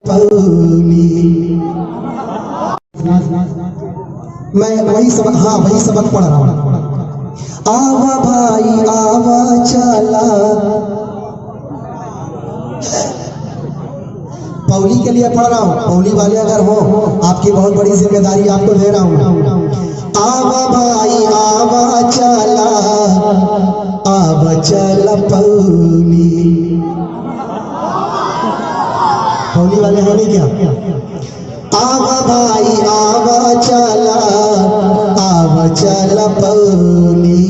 मैं वही सबक पढ़ रहा हूँ। आवा भाई आवा चला, पौली के लिए पढ़ रहा हूँ। पौली वाले अगर हो, आपकी बहुत बड़ी जिम्मेदारी आपको दे रहा हूँ। आवा भाई आवा चला, आवा चला पौली। पौली वाले हैं नहीं क्या? आवा भाई आवा चला, आवा चला पौली।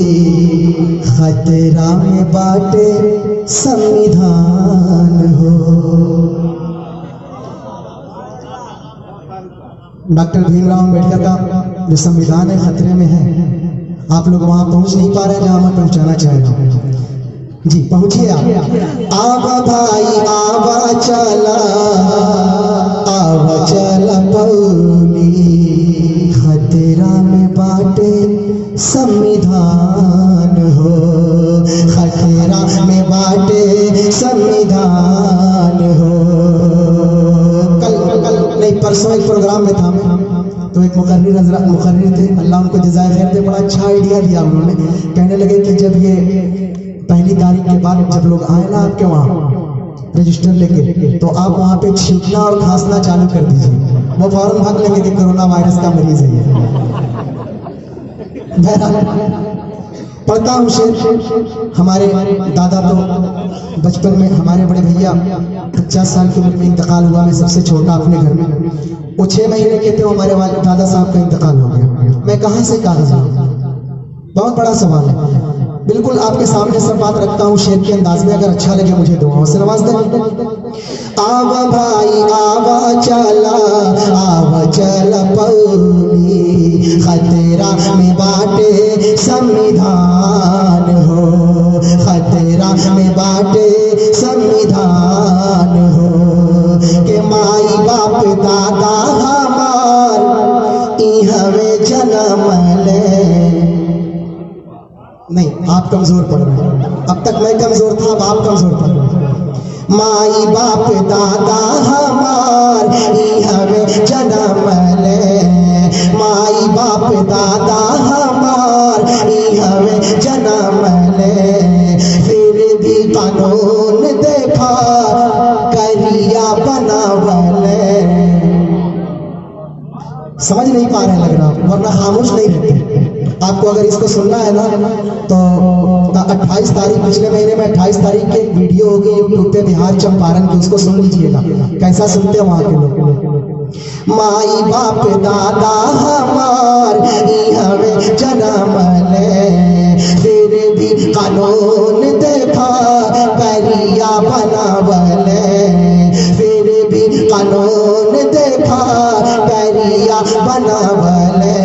खतरा में बाटे संविधान हो। डॉक्टर भीमराव अम्बेडकर का जो संविधान है खतरे में है। आप लोग वहां पहुंच नहीं पा रहे जहां मैं पहुंचाना चाह रहा हूं। जी पहुंचिए आप। आवा भाई आवा चला, आवा चला पौली। खतरा में बाटे संविधान हो, खतरा में बाटे संविधान हो। कल नहीं परसों एक प्रोग्राम में था मैं, तो एक मुकर्रिर थे, अल्लाह उनको जज़ाए खैर दे, बड़ा अच्छा आइडिया दिया उन्होंने। कहने लगे कि जब ये पहली तारीख के बाद जब लोग आए ना आपके वहाँ रजिस्टर लेके, तो आप वहाँ पे छींकना और खांसना चालू कर दीजिए। वो फौरन भाग लेंगे कि कोरोना वायरस का मरीज है। पढ़ता हूँ शेर। हमारे दादा तो बचपन में, हमारे बड़े भैया 50 साल की उम्र में इंतकाल हुआ। मैं सबसे छोटा अपने घर में। वो 6 महीने के थे, हमारे दादा साहब का इंतकाल हो गया। मैं कहाँ से कागज लाऊं? बहुत बड़ा सवाल है। बिल्कुल आपके सामने सब बात रखता हूँ शेर के अंदाज में। अगर अच्छा लगे मुझे दुआओं से नवाज दें। आवा भाई आवा चला, आवा चला पौली। खतरा में बाटे संविधान हो, खतरा में बाटे संविधान हो। के माई बाप दादा हमार इहवे जन्म ले। नहीं, आप कमजोर पड़ रहे हैं। अब तक मैं कमजोर था, अब आप कमजोर पड़ रहे हैं। माई बाप दादा हमार हमें जन्म ले, माई बाप दादा हमार हमें जन्म ले। फिर भी कानून देखा करिया बनावले। समझ नहीं पा रहे लग रहा, वरना खामोश नहीं रहते। आपको अगर इसको सुनना है ना, तो 28 तारीख, पिछले महीने में 28 तारीख की एक वीडियो होगी यूट्यूब पे बिहार चंपारण की, उसको सुन लीजिएगा कैसा सुनते हैं वहां के लोग। माई बाप दादा हमार हमें जन्म ले, फिर भी कानून देखा करिया बनावले। फिर भी कानून देखा करिया बनावले।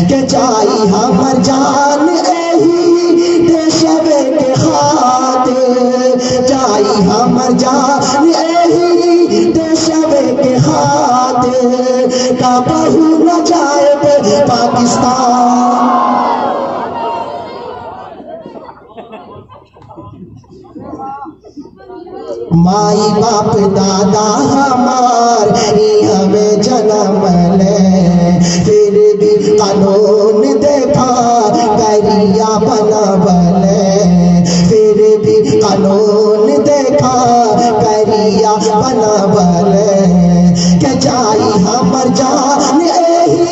के जाई हमर जान एही देशवे के खातिर, जाई हमर जान एही देशवे के खातिर। का बहू न जाए पाकिस्तान। माई बाप दादा हमार हमें जन्म ले, फिर भी कानून देखा करिया बनावले। फिर भी कानून देखा करिया बनावले। के जाई हमर जान एही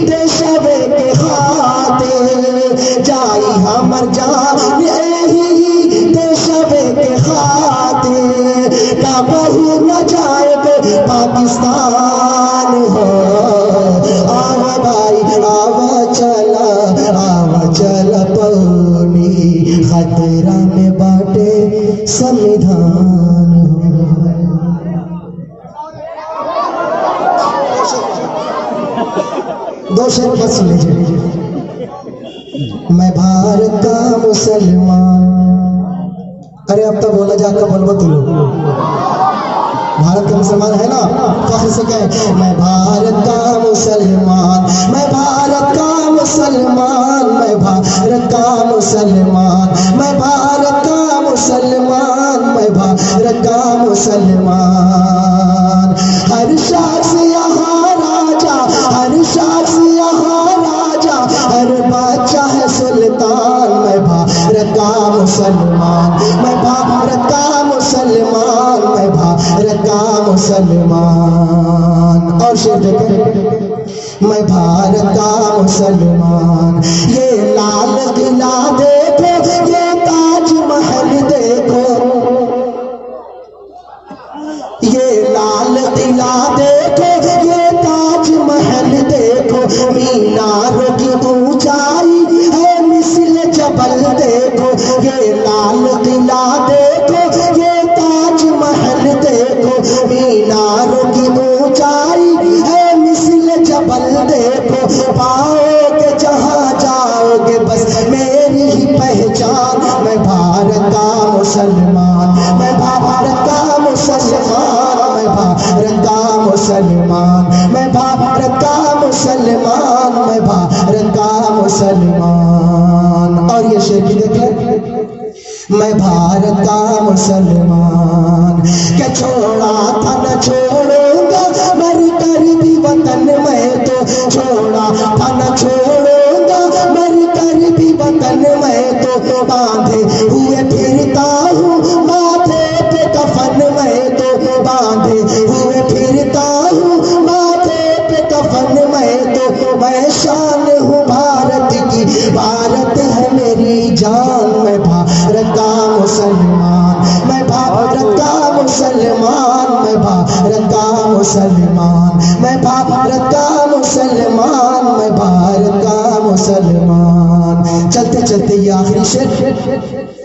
देशवे के खातिर, जाई हमर जान एही देशवे के खातिर। का बहू न जाए पाकिस्तान हो। आवा भाई आवा चला, आवा चला पौली। खतरा में बाटे संविधान हो। दो शेर बस सुन लीजिए। मैं भारत का मुसलमान। अरे अब तो बोला जाता बोलबो तुम लोग। भारत का मुसलमान है ना, फख्र से कहें मैं भारत का मुसलमान, मैं भारत का मुसलमान, मैं भारत का मुसलमान, मैं भारत का मुसलमान, मैं भारत का मुसलमान। भारत का मुसलमान। और शेर देखें, मैं भारत का मुसलमान, ये लाल किला देखो, ये ताजमहल देखो, ये लाल किला देखो, ये ताजमहल देखो, मीनारों की ऊंचाई है मिसल जबल देखो, ये लाल किला देखो, ये ताजमहल देखो, मीनारों की ऊंचाई है मिसल जबल देखो, पाओगे जहां जाओगे बस मेरी ही पहचान। मैं भारत का मुसलमान, मैं भारत का मुसलमान, मैं भारत का मुसलमान, मैं भारत का मुसलमान, मैं भारत का मुसलमान। और ये शेर भी देख ले, मैं भारत का मुसलमान, क्या छोड़ा था न छोड़ूंगा, मर कर भी वतन मैं तो छोड़ा था न छोड़ूंगा, मर कर भी वतन मैं तो बांधे हुए फिरता हूँ माथे पे कफन मैं तो बांधे हुए फिरता हूँ माथे पे कफन मैं तो मैं शान हूँ भारत की, भारत है मेरी जान। मैं भारत का मुसलमान, मैं भारत का मुसलमान, मैं भारत का मुसलमान, मैं भारत का मुसलमान, मैं भारत का मुसलमान। चलते चलते ये आखिरी शेर,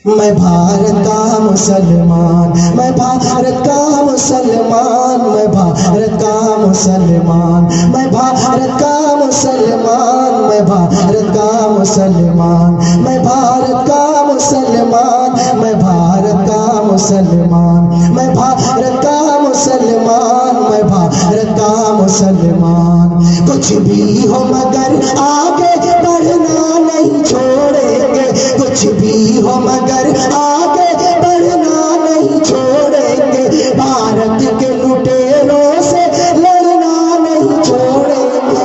मैं भारत का मुसलमान, मैं भारत का मुसलमान, मैं भारत का मुसलमान, मैं भारत का मुसलमान, मैं भारत का मुसलमान, मैं भारत का मुसलमान, मैं भारत का मुसलमान, मैं भारत का मुसलमान, मैं भारत का मुसलमान। कुछ भी हो मगर आगे बढ़ना नहीं छोड़ेंगे, कुछ भी हो मगर आगे बढ़ना नहीं छोड़ेंगे, भारत के लुटेरों से लड़ना नहीं छोड़ेंगे।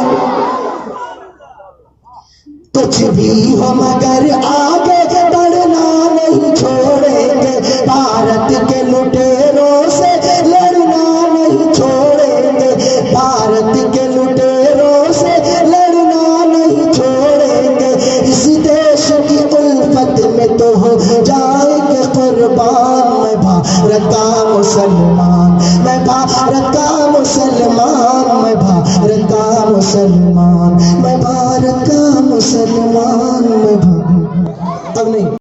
कुछ भी हो मगर आगे बढ़ना नहीं छोड़ेंगे, भारत के लुटेरों से लड़ना नहीं छोड़ेंगे, भारत के लुटेरों से लड़ना नहीं छोड़ेंगे। इस देश की उल्फत में तो हो जाएंगे कुर्बान। मैं भारत का मुसलमान, मैं भारत का मुसलमान, मैं भारत का मुसलमान, मैं भारत का मुसलमान, मैं भारत। अब नहीं।